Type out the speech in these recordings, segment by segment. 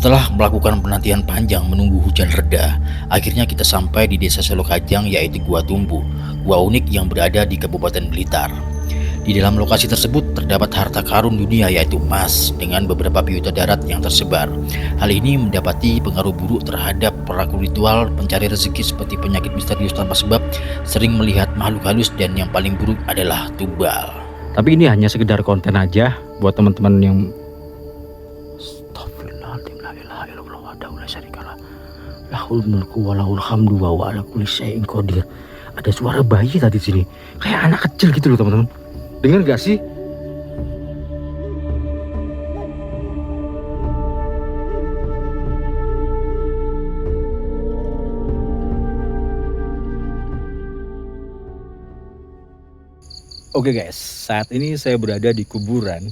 Setelah melakukan penantian panjang menunggu hujan reda, akhirnya kita sampai di Desa Selokajang, yaitu Gua Tumbu, gua unik yang berada di Kabupaten Blitar. Di dalam lokasi tersebut terdapat harta karun dunia yaitu emas dengan beberapa biota darat yang tersebar. Hal ini mendapati pengaruh buruk terhadap pelaku ritual pencari rezeki seperti penyakit misterius tanpa sebab, sering melihat makhluk halus, dan yang paling buruk adalah tumbal. Tapi ini hanya sekedar konten aja buat teman-teman yang lahul mulku walahul hamdu wa ala kulli syai'in qadir. Ada suara bayi tadi sini, kayak anak kecil gitu loh teman-teman. Dengar gak sih? Oke guys, saat ini saya berada di kuburan.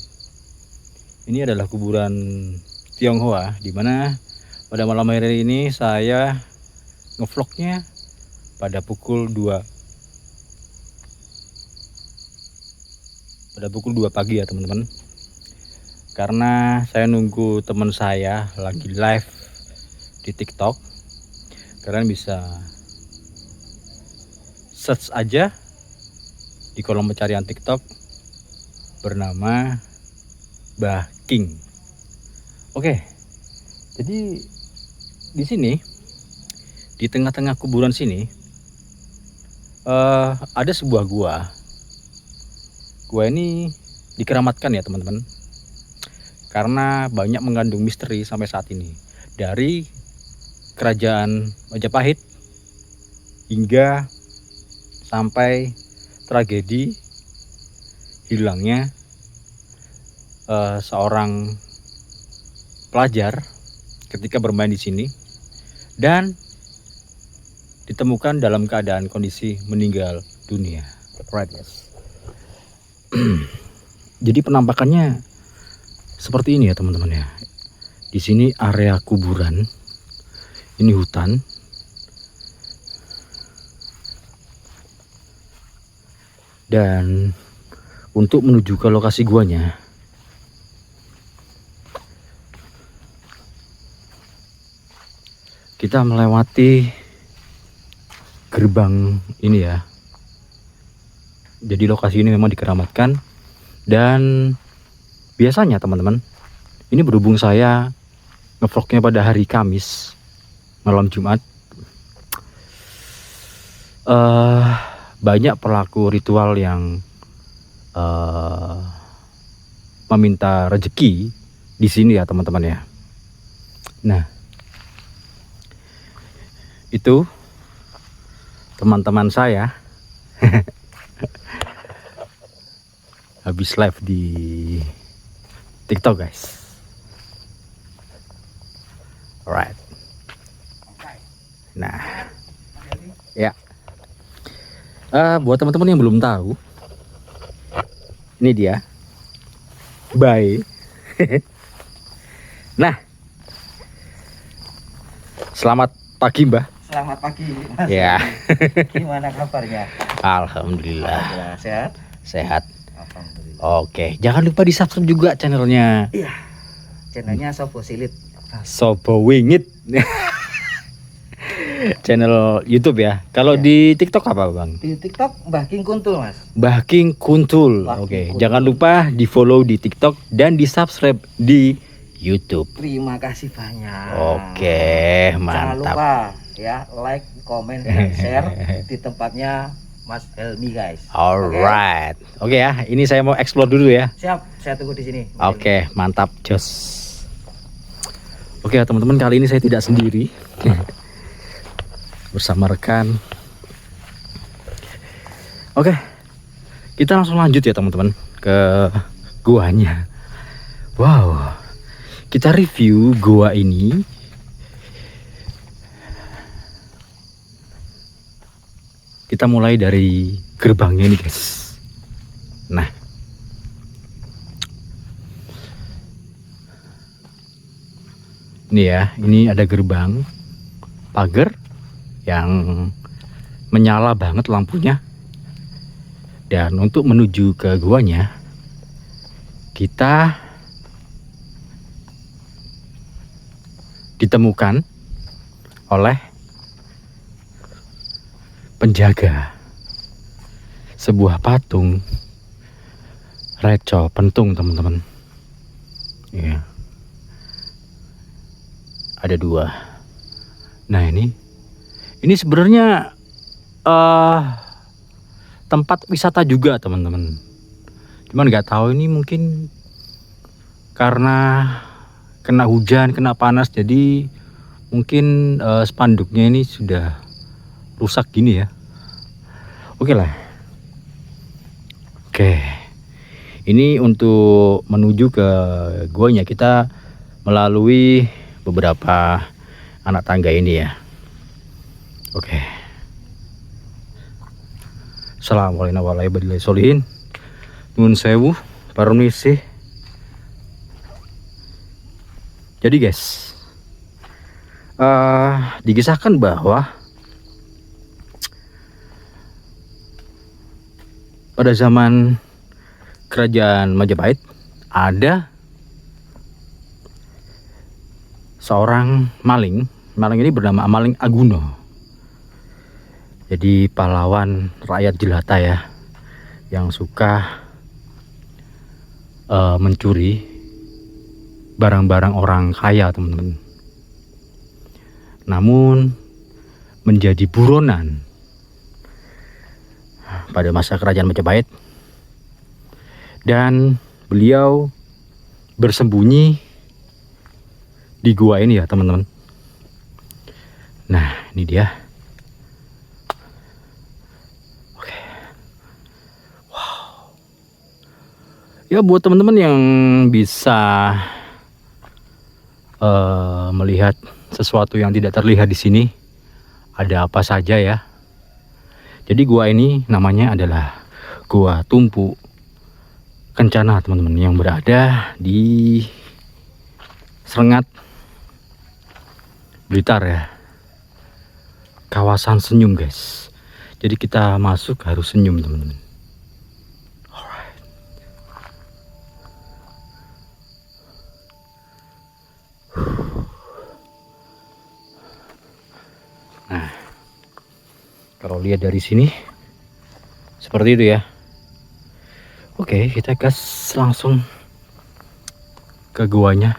Ini adalah kuburan Tionghoa, dimana pada malam hari ini saya ngevlognya pada pukul 2 pagi ya teman-teman. Karena saya nunggu teman saya lagi live di TikTok. Kalian bisa search aja di kolom pencarian TikTok bernama Mbah King. Oke, jadi di sini, di tengah-tengah kuburan sini, ada sebuah gua. Gua ini dikeramatkan ya teman-teman, karena banyak mengandung misteri sampai saat ini. Dari kerajaan Majapahit hingga sampai tragedi hilangnya seorang pelajar ketika bermain di sini dan ditemukan dalam keadaan kondisi meninggal dunia. Right, yes. Jadi penampakannya seperti ini ya teman-teman ya. Di sini area kuburan, ini hutan. Dan untuk menuju ke lokasi guanya, kita melewati gerbang ini ya. Jadi lokasi ini memang dikeramatkan. Dan biasanya teman-teman, ini berhubung saya ngevlognya pada hari Kamis malam Jumat, banyak pelaku ritual yang meminta rezeki di sini ya teman-teman ya. Nah, itu teman-teman saya habis live di TikTok guys. Alright. Nah, ya. Buat teman-teman yang belum tahu, ini dia. Bye. Nah, selamat pagi Mbah. Selamat pagi Mas. Ya. Gimana kabarnya? Alhamdulillah. Sehat? Sehat. Alhamdulillah. Oke, jangan lupa di subscribe juga channelnya. Iya. Channelnya Sobo Silit. Sobo Wingit. Channel YouTube ya. Kalau Ya. di TikTok apa Bang? Di TikTok Mbah King Kuntul Mas. Mbah King Kuntul. Mbah King Oke, Kuntul. jangan lupa di follow di TikTok dan di subscribe di YouTube. Terima kasih banyak. Oke, Jangan mantap. lupa ya like, komen, dan share di tempatnya Mas Helmi guys. Alright. Oke ya, ini saya mau explore dulu ya. Siap, saya tunggu di sini. Mas Oke, mantap, jos. Oke ya teman-teman, kali ini saya tidak sendiri. Bersama rekan. Oke, kita langsung lanjut ya teman-teman ke guanya. Wow, kita review gua ini. Kita mulai dari gerbangnya nih guys. Nah, ini ya, ini ada gerbang pagar yang menyala banget lampunya. Dan untuk menuju ke guanya, kita ditemukan oleh penjaga sebuah patung Reco Pentung, teman-teman. Ya, ada 2. Nah, ini sebenarnya tempat wisata juga, teman-teman. Cuman nggak tahu ini mungkin karena kena hujan, kena panas, jadi mungkin spanduknya ini sudah rusak gini ya. Oke lah. Oke. Ini untuk menuju ke guanya kita melalui beberapa anak tangga ini ya. Oke. Assalamualaikum warahmatullahi wabarakatuh. Nun sewu, permisi. Jadi guys, dikisahkan bahwa pada zaman kerajaan Majapahit ada seorang maling. Maling ini bernama Maling Aguno. Jadi pahlawan rakyat jelata ya, yang suka mencuri barang-barang orang kaya, teman-teman. Namun menjadi buronan pada masa kerajaan Majapahit, dan beliau bersembunyi di gua ini ya, teman-teman. Nah, ini dia. Oke. Wow. Ya, buat teman-teman yang bisa melihat sesuatu yang tidak terlihat di sini, ada apa saja ya. Jadi gua ini namanya adalah Gua Tumpu Kencana, teman-teman, yang berada di Serengat, Blitar ya. Kawasan senyum, guys. Jadi kita masuk harus senyum, teman-teman. Alright. Nah, kalau lihat dari sini seperti itu ya. Oke, kita gas langsung ke guanya.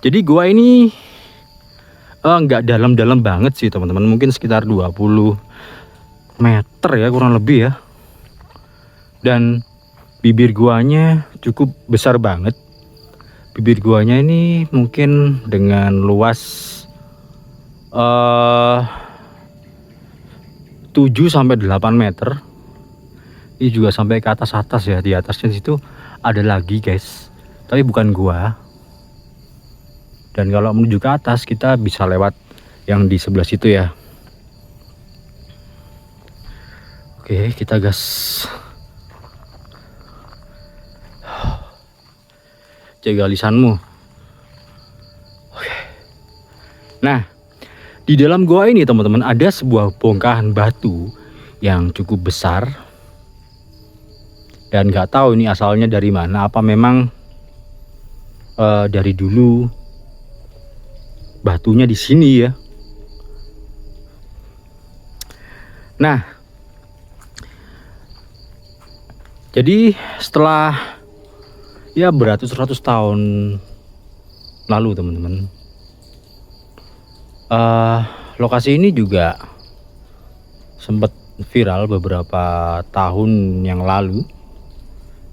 Jadi gua ini nggak dalam-dalam banget sih, teman-teman. Mungkin sekitar 20 meter ya, kurang lebih ya. Dan bibir guanya cukup besar banget. Bibir guanya ini mungkin dengan luas 7-8 meter. Ini juga sampai ke atas ya. Di atasnya situ ada lagi, guys, tapi bukan gua. Dan kalau menuju ke atas kita bisa lewat yang di sebelah situ ya. Oke, kita gas. Jaga lisanmu. Oke. Nah, di dalam gua ini, teman-teman, ada sebuah bongkahan batu yang cukup besar. Dan nggak tahu ini asalnya dari mana. Apa memang dari dulu batunya di sini ya. Nah, jadi setelah ya beratus-ratus tahun lalu, teman-teman, lokasi ini juga sempat viral beberapa tahun yang lalu.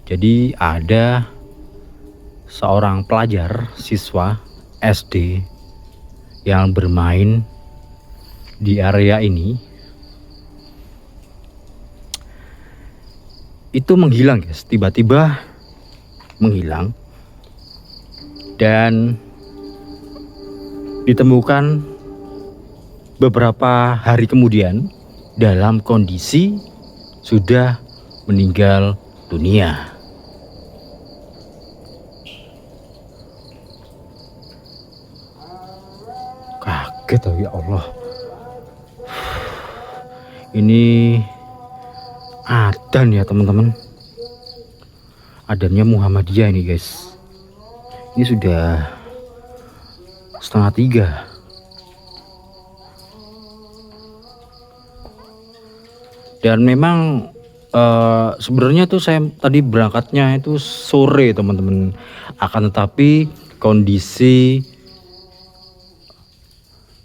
Jadi ada seorang pelajar, siswa SD yang bermain di area ini. Itu menghilang, guys, tiba-tiba menghilang. Dan ditemukan beberapa hari kemudian dalam kondisi sudah meninggal dunia. Kaget, ya Allah. Ini adan ya, teman-teman. Adannya Muhammadiyah ini, guys. Ini sudah 2:30. Dan memang sebenarnya tuh saya tadi berangkatnya itu sore teman-teman, akan tetapi kondisi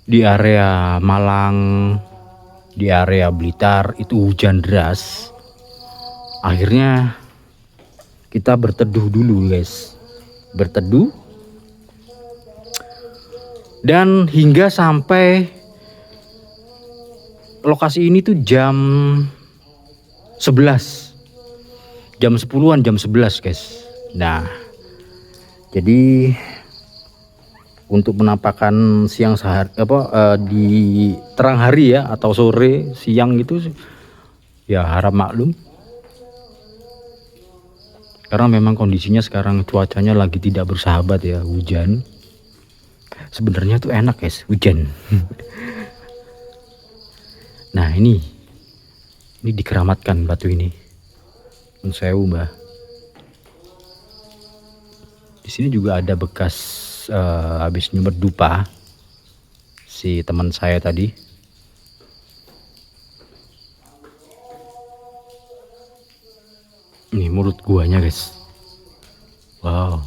di area Malang, di area Blitar itu hujan deras. Akhirnya kita berteduh dulu guys, berteduh, dan hingga sampai lokasi ini tuh jam 11, jam 10-an, jam 11 guys. Nah, jadi untuk penampakan siang sehari di terang hari ya, atau sore siang itu ya harap maklum, karena memang kondisinya sekarang cuacanya lagi tidak bersahabat ya, hujan. Sebenarnya tuh enak guys, hujan. Nah ini dikeramatkan batu ini, Nun Sewu mbah. Di sini juga ada bekas habis nyumber dupa si teman saya tadi. Ini mulut guanya guys. Wow.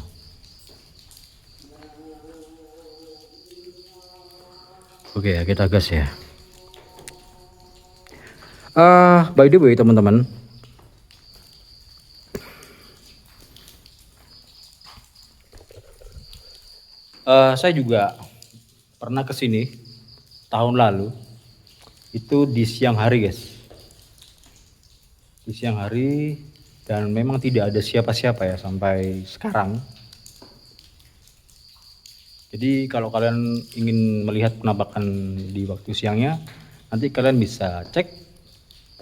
Oke ya, kita gas ya. By the way teman-teman, saya juga pernah kesini tahun lalu itu di siang hari guys, di siang hari, dan memang tidak ada siapa-siapa ya sampai sekarang. Jadi kalau kalian ingin melihat penampakan di waktu siangnya, nanti kalian bisa cek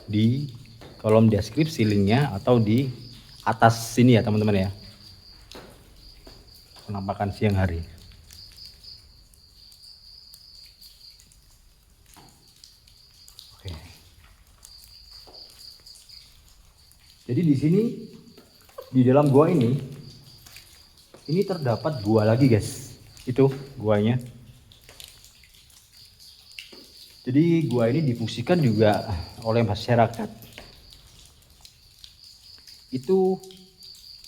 di kolom deskripsi linknya atau di atas sini ya teman-teman ya, penampakan siang hari. Oke. Jadi di sini di dalam gua ini terdapat gua lagi guys. Itu guanya. Jadi gua ini difungsikan juga oleh masyarakat. Itu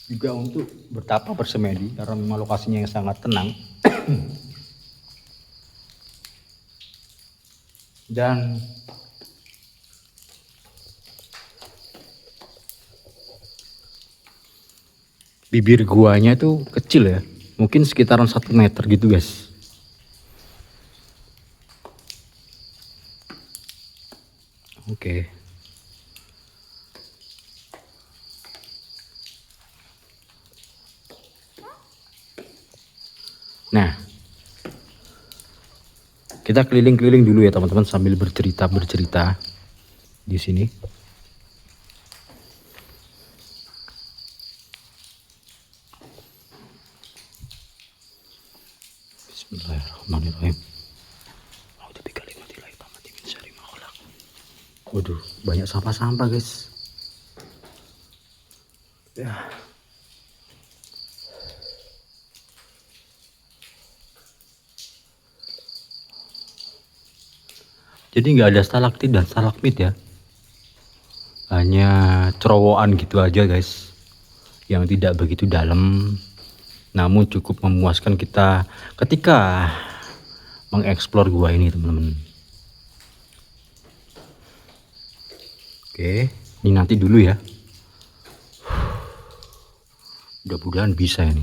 juga untuk bertapa bersemedi karena memang lokasinya yang sangat tenang. Dan bibir guanya tuh kecil ya, mungkin sekitaran 1 meter gitu guys. Oke. Nah, kita keliling-keliling dulu ya teman-teman sambil bercerita di sini. Bismillahirrahmanirrahim. Waduh, banyak sampah-sampah guys. Ya. Jadi nggak ada stalaktit dan stalagmit ya, hanya cerowokan gitu aja guys, yang tidak begitu dalam, namun cukup memuaskan kita ketika mengeksplor gua ini teman-teman. Oke, ini nanti dulu ya. Mudah-mudahan bisa ini.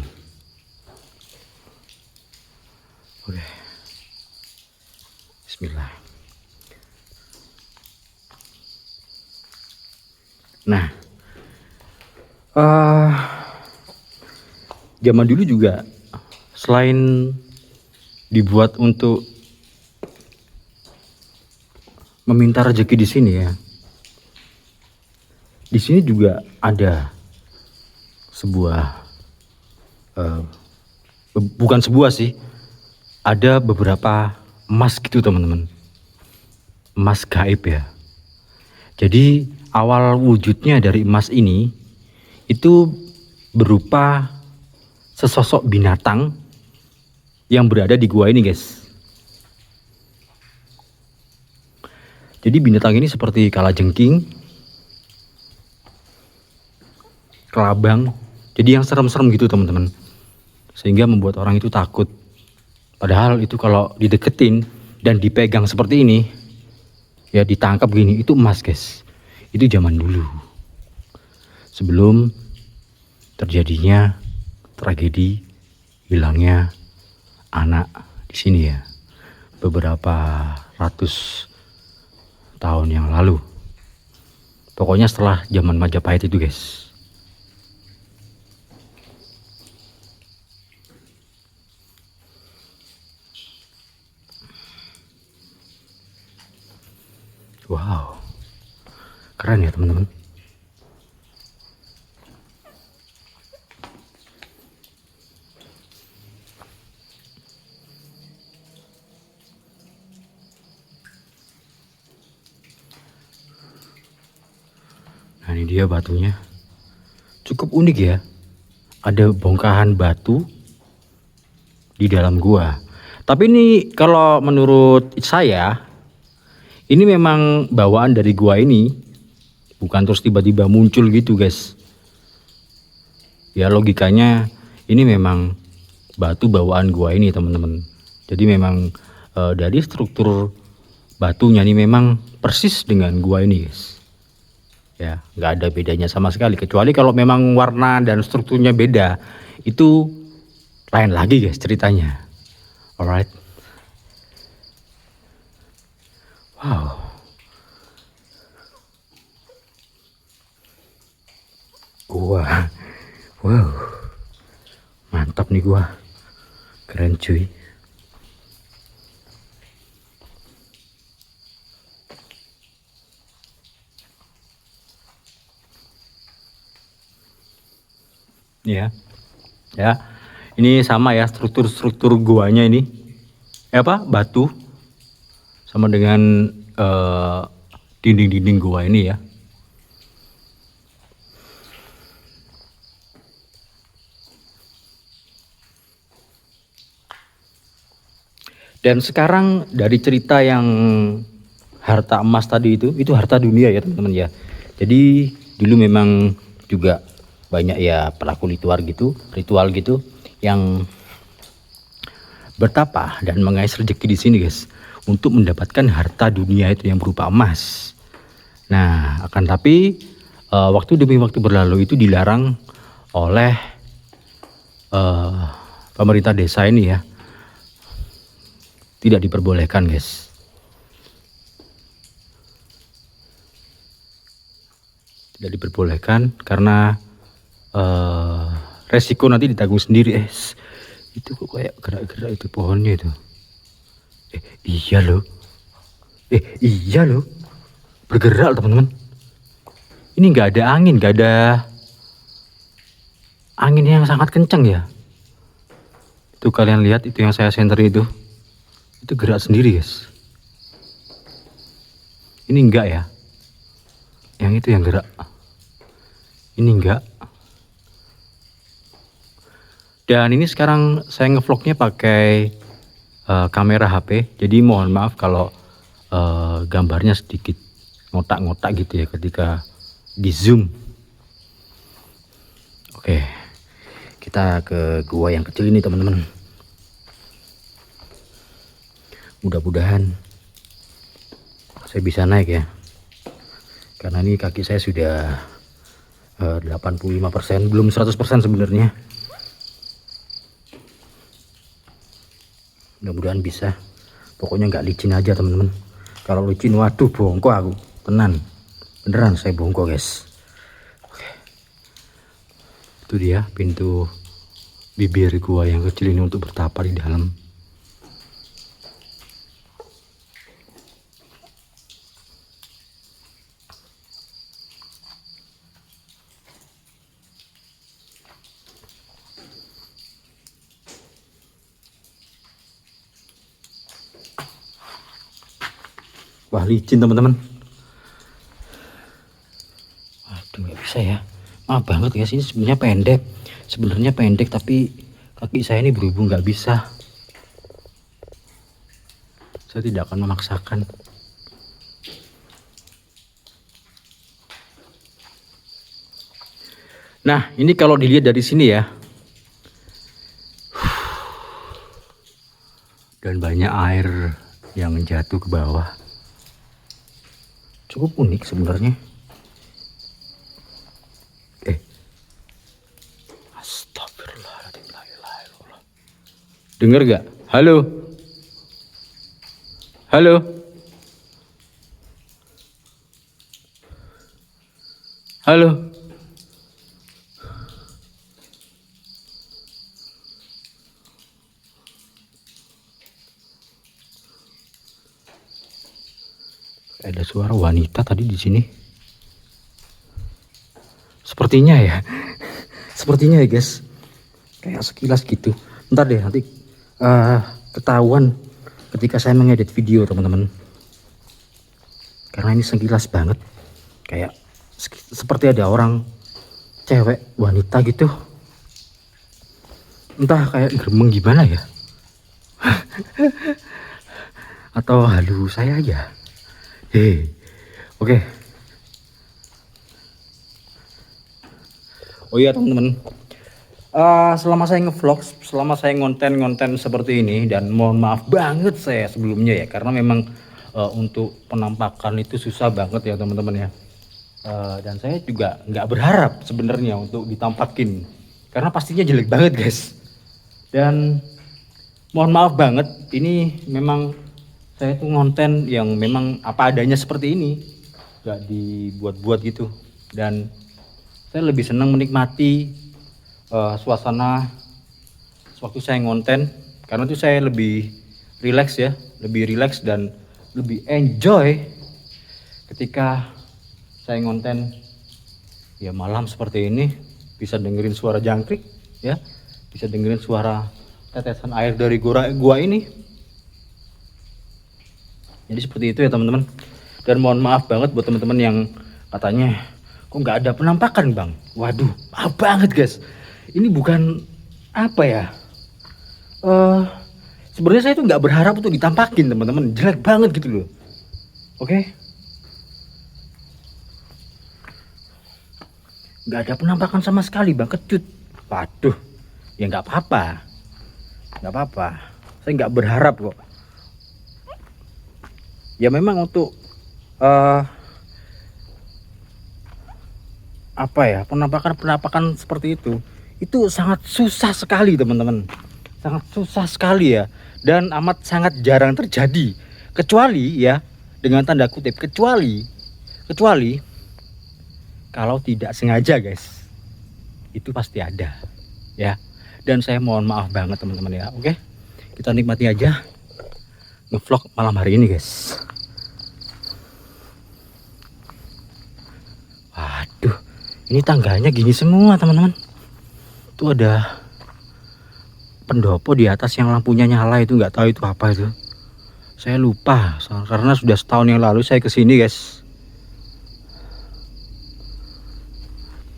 Oke. Bismillah. Nah, zaman dulu juga selain dibuat untuk meminta rezeki di sini ya, di sini juga ada sebuah bukan sebuah sih, ada beberapa emas gitu teman-teman, emas gaib ya. Jadi awal wujudnya dari emas ini itu berupa sesosok binatang yang berada di gua ini guys. Jadi binatang ini seperti kalajengking, kelabang, jadi yang serem-serem gitu teman-teman, sehingga membuat orang itu takut. Padahal itu kalau dideketin dan dipegang seperti ini, ya ditangkap gini, itu emas guys. Itu zaman dulu, sebelum terjadinya tragedi hilangnya anak di sini ya, beberapa ratus tahun yang lalu. Pokoknya setelah zaman Majapahit itu guys. Wow, keren ya teman-teman. Nah ini dia batunya, cukup unik ya. Ada bongkahan batu di dalam gua. Tapi ini kalau menurut saya, ini memang bawaan dari gua ini, bukan terus tiba-tiba muncul gitu guys. Ya logikanya ini memang batu bawaan gua ini teman-teman. Jadi memang dari struktur batunya ini memang persis dengan gua ini guys. Ya nggak ada bedanya sama sekali, kecuali kalau memang warna dan strukturnya beda, itu lain lagi guys ceritanya. Alright. Wow. Gua. Wow. Mantap nih gua. Keren cuy. Ya. Ya. Ini sama ya struktur guanya ini. Apa? Batu. Sama dengan dinding-dinding gua ini ya. Dan sekarang dari cerita yang harta emas tadi itu harta dunia ya teman-teman ya. Jadi dulu memang juga banyak ya pelaku ritual gitu yang bertapa dan mengais rezeki di sini guys, untuk mendapatkan harta dunia itu yang berupa emas. Nah, akan tapi waktu demi waktu berlalu itu dilarang oleh pemerintah desa ini ya. Tidak diperbolehkan guys. Tidak diperbolehkan karena resiko nanti ditanggung sendiri. Itu kok kayak gerak-gerak itu pohonnya itu. Iya loh. Bergerak teman-teman. Ini nggak ada angin, nggak ada angin yang sangat kencang ya. Itu kalian lihat itu yang saya senter itu gerak sendiri guys. Ini enggak ya. Yang itu yang gerak. Ini enggak. Dan ini sekarang saya ngevlognya pakai kamera HP. Jadi mohon maaf kalau gambarnya sedikit ngotak-ngotak gitu ya ketika di zoom. Oke, kita ke gua yang kecil ini teman-teman. Mudah-mudahan saya bisa naik ya, karena ini kaki saya sudah 85%, belum 100% sebenarnya. Mudah-mudahan bisa. Pokoknya nggak licin aja teman-teman. Kalau licin waduh bongko aku tenan, beneran saya bongko guys. Oke. Itu dia pintu bibir gua yang kecil ini untuk bertapa di dalam. Wah licin teman-teman. Waduh nggak bisa ya. Maaf banget guys, ini sebenarnya pendek tapi kaki saya ini berhubung nggak bisa. Saya tidak akan memaksakan. Nah, ini kalau dilihat dari sini ya. Dan banyak air yang jatuh ke bawah. Cukup unik sebenarnya. Astagfirullahaladzim. Dengar gak? Halo? Halo? Halo? Ada suara wanita tadi di sini. Sepertinya ya. Sepertinya ya, guys. Kayak sekilas gitu. Ntar deh nanti ketahuan ketika saya mengedit video, teman-teman. Karena ini sekilas banget. Kayak seperti ada orang cewek wanita gitu. Entah kayak gremeng gimana ya. Atau halu saya aja. Oke. Oh iya teman-teman, selama saya ngevlog, selama saya ngonten seperti ini, dan mohon maaf banget saya sebelumnya ya, karena memang untuk penampakan itu susah banget ya teman-teman ya. Dan saya juga nggak berharap sebenarnya untuk ditampakin, karena pastinya jelek banget guys. Dan mohon maaf banget, ini memang saya tuh ngonten yang memang apa adanya seperti ini, nggak dibuat-buat gitu. Dan saya lebih senang menikmati suasana sewaktu saya ngonten, karena itu saya lebih rileks ya, lebih rileks dan lebih enjoy ketika saya ngonten ya malam seperti ini, bisa dengerin suara jangkrik ya, bisa dengerin suara tetesan air dari gua ini. Jadi seperti itu ya teman-teman. Dan mohon maaf banget buat teman-teman yang katanya kok nggak ada penampakan bang. Waduh, maaf banget guys. Ini bukan apa ya. Sebenarnya saya itu nggak berharap untuk ditampakin teman-teman. Jelek banget gitu loh. Oke. Nggak ada penampakan sama sekali bang, kecut. Waduh, ya nggak apa-apa. Nggak apa-apa. Saya nggak berharap kok. Ya memang untuk apa ya, penampakan seperti itu sangat susah sekali teman-teman, sangat susah sekali ya, dan amat sangat jarang terjadi, kecuali ya dengan tanda kutip kecuali kalau tidak sengaja guys, itu pasti ada ya. Dan saya mohon maaf banget teman-teman ya. Oke, kita nikmati aja ngevlog malam hari ini guys. Waduh, ini tangganya gini semua teman-teman. Tuh ada pendopo di atas yang lampunya nyala, itu nggak tahu itu apa itu. Saya lupa karena sudah setahun yang lalu saya kesini guys.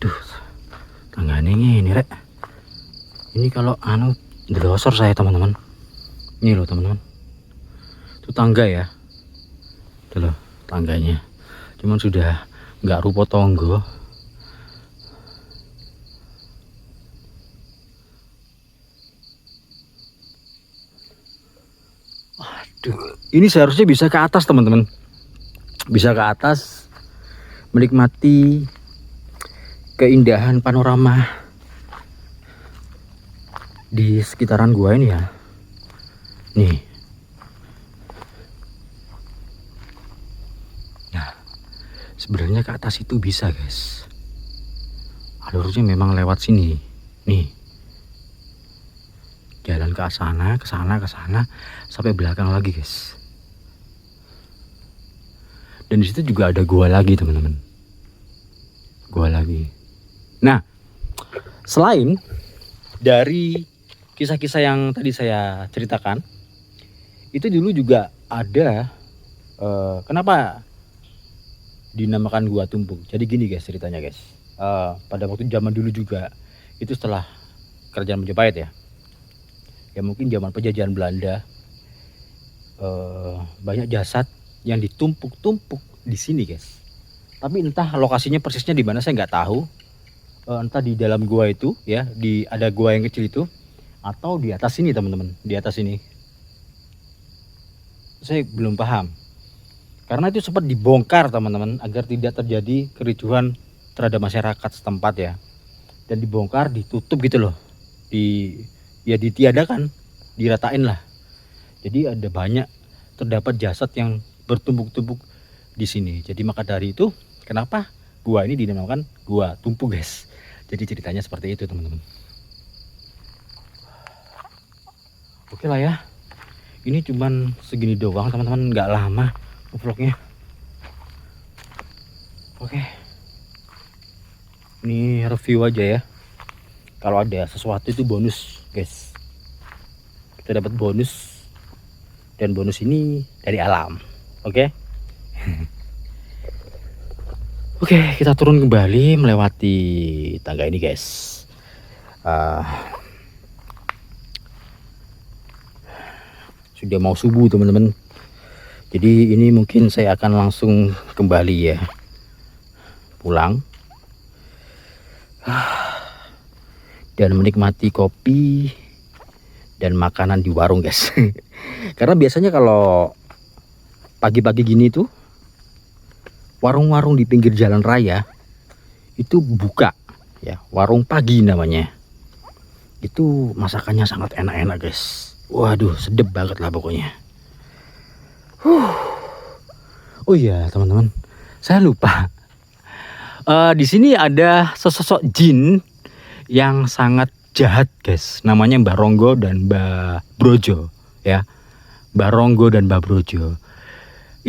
Duh, tangganya ini rek. Ini kalau delosor saya teman-teman. Ini loh teman-teman. Itu tangga ya, itu loh tangganya, cuman sudah nggak rupa tonggo. Waduh, ini seharusnya bisa ke atas teman-teman, bisa ke atas menikmati keindahan panorama di sekitaran gua ini ya. Nih. Sebenarnya ke atas itu bisa guys, alurnya memang lewat sini nih, jalan ke sana sampai belakang lagi guys. Dan disitu juga ada gua lagi teman-teman, gua lagi. Nah, selain dari kisah-kisah yang tadi saya ceritakan, itu dulu juga ada kenapa dinamakan Gua Tumpuk. Jadi gini guys ceritanya guys. Pada waktu zaman dulu juga, itu setelah kerajaan Majapahit ya. Ya mungkin zaman penjajahan Belanda. banyak jasad yang ditumpuk-tumpuk di sini guys. Tapi entah lokasinya persisnya di mana saya nggak tahu. Entah di dalam gua itu ya, ada gua yang kecil itu, atau di atas sini teman-teman, di atas ini. Saya belum paham. Karena itu sempat dibongkar teman-teman agar tidak terjadi kericuhan terhadap masyarakat setempat ya. Dan dibongkar, ditutup gitu loh. Ditiadakan, diratain lah. Jadi ada banyak terdapat jasad yang bertumpuk-tumpuk di sini. Jadi maka dari itu kenapa gua ini dinamakan gua tumpu guys. Jadi ceritanya seperti itu teman-teman. Oke lah ya. Ini cuman segini doang teman-teman, nggak lama vlognya. Oke. Ini review aja ya. Kalau ada sesuatu itu bonus guys. Kita dapat bonus. Dan bonus ini dari alam. Oke. Oke, kita turun kembali melewati tangga ini guys. Sudah mau subuh teman-teman. Jadi ini mungkin saya akan langsung kembali ya, pulang dan menikmati kopi dan makanan di warung guys. Karena biasanya kalau pagi-pagi gini tuh warung-warung di pinggir jalan raya itu buka ya, warung pagi namanya. Itu masakannya sangat enak-enak guys. Waduh, sedep banget lah pokoknya. Oh iya teman-teman, saya lupa. Di sini ada sesosok jin yang sangat jahat guys. Namanya Mbah Ronggo dan Mbah Brojo ya. Mbah Ronggo dan Mbah Brojo.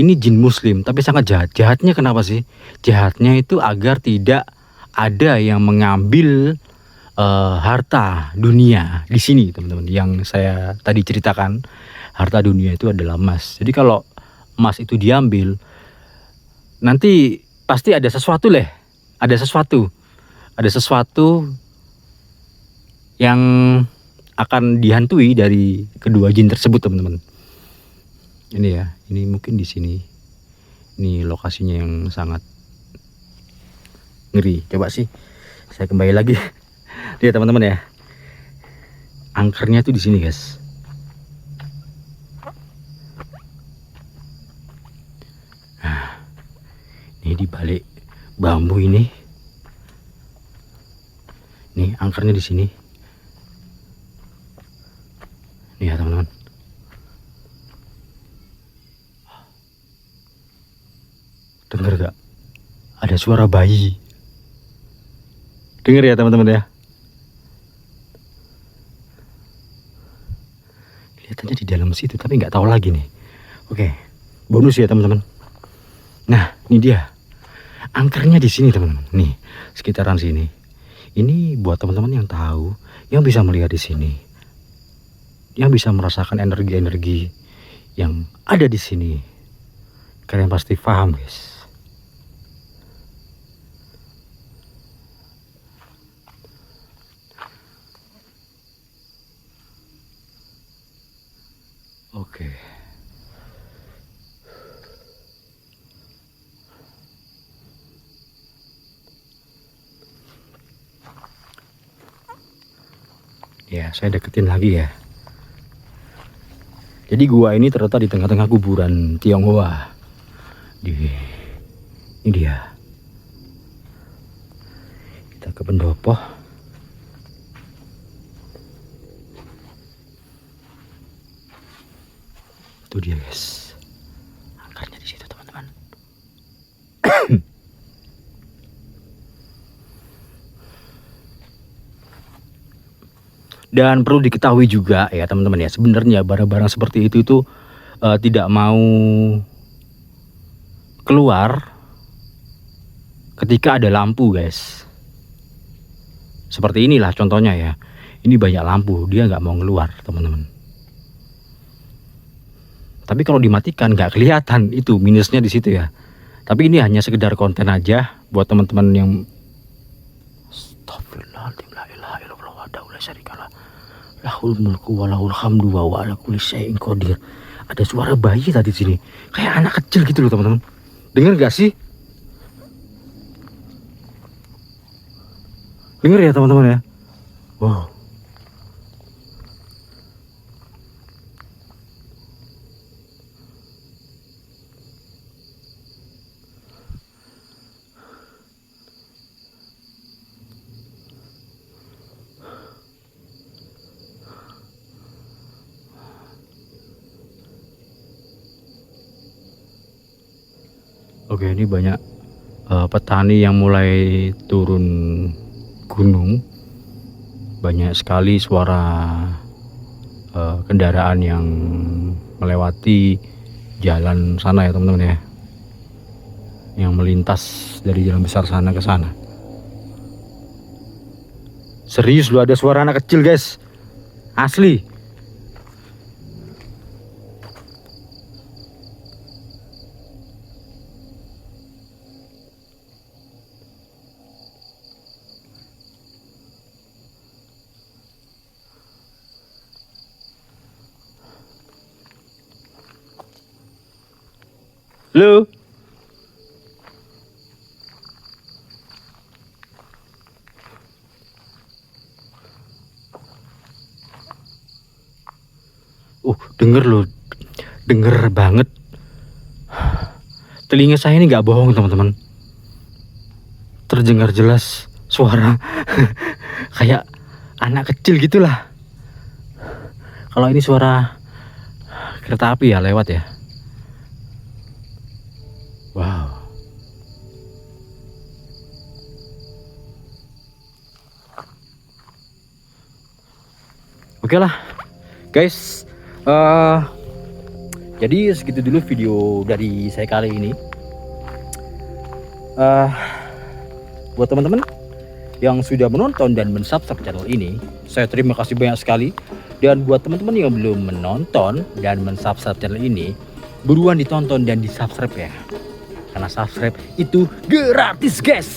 Ini jin muslim tapi sangat jahat. Jahatnya kenapa sih? Jahatnya itu agar tidak ada yang mengambil harta dunia di sini teman-teman. Yang saya tadi ceritakan, harta dunia itu adalah emas. Jadi kalau emas itu diambil, nanti pasti ada sesuatu leh. Ada sesuatu yang akan dihantui dari kedua jin tersebut teman-teman. Ini ya, ini mungkin di sini. Ini lokasinya yang sangat ngeri. Coba sih saya kembali lagi. Lihat teman-teman ya. Angkernya tuh di sini guys. Nah, ini di balik bambu ini. Nih angkernya di sini. Nih ya teman-teman. Dengar gak? Ada suara bayi. Dengar ya teman-teman ya. Kelihatannya di dalam situ tapi nggak tahu lagi nih. Oke, bonus ya teman-teman. Nah, ini dia. Angkernya di sini teman-teman. Nih, sekitaran sini. Ini buat teman-teman yang tahu, yang bisa melihat di sini, yang bisa merasakan energi-energi yang ada di sini. Kalian pasti paham guys. Oke. Ya, saya deketin lagi ya. Jadi gua ini terletak di tengah-tengah kuburan Tionghoa. Ini dia. Kita ke pendopo. Itu dia guys. Angkarnya di situ teman-teman. Dan perlu diketahui juga ya teman-teman ya, sebenarnya barang-barang seperti itu tidak mau keluar ketika ada lampu guys. Seperti inilah contohnya ya. Ini banyak lampu, dia nggak mau keluar teman-teman. Tapi kalau dimatikan nggak kelihatan, itu minusnya di situ ya. Tapi ini hanya sekedar konten aja buat teman-teman yang Astagfirullahaladzim, la ilaha illallah wa la syarikalah, lahul mulku wa lahul hamdu wa ala kulli syai'in qadir. ada suara bayi tadi di sini, kayak anak kecil gitu loh teman-teman. Dengar gak sih? Dengar ya teman-teman ya. Wow. Oke, ini banyak petani yang mulai turun gunung. Banyak sekali suara kendaraan yang melewati jalan sana ya teman-teman ya, yang melintas dari jalan besar sana ke sana. Serius loh, ada suara anak kecil guys, asli. Halo. Denger loh, denger banget. Telinga saya ini nggak bohong teman-teman. Terdengar jelas suara kayak anak kecil gitulah. Kalau ini suara kereta api ya lewat ya. Wow. Oke lah guys, jadi segitu dulu video dari saya kali ini. Buat teman-teman yang sudah menonton dan mensubscribe channel ini, saya terima kasih banyak sekali. Dan buat teman-teman yang belum menonton dan mensubscribe channel ini, buruan ditonton dan disubscribe ya, karena subscribe itu gratis guys.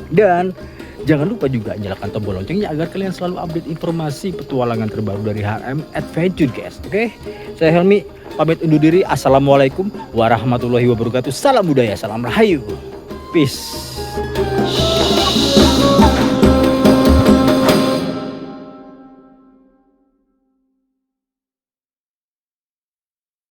Dan jangan lupa juga nyalakan tombol loncengnya agar kalian selalu update informasi petualangan terbaru dari HM Adventure guys. Oke, saya Helmi pamit undur diri. Assalamualaikum warahmatullahi wabarakatuh. Salam budaya, salam rahayu, peace.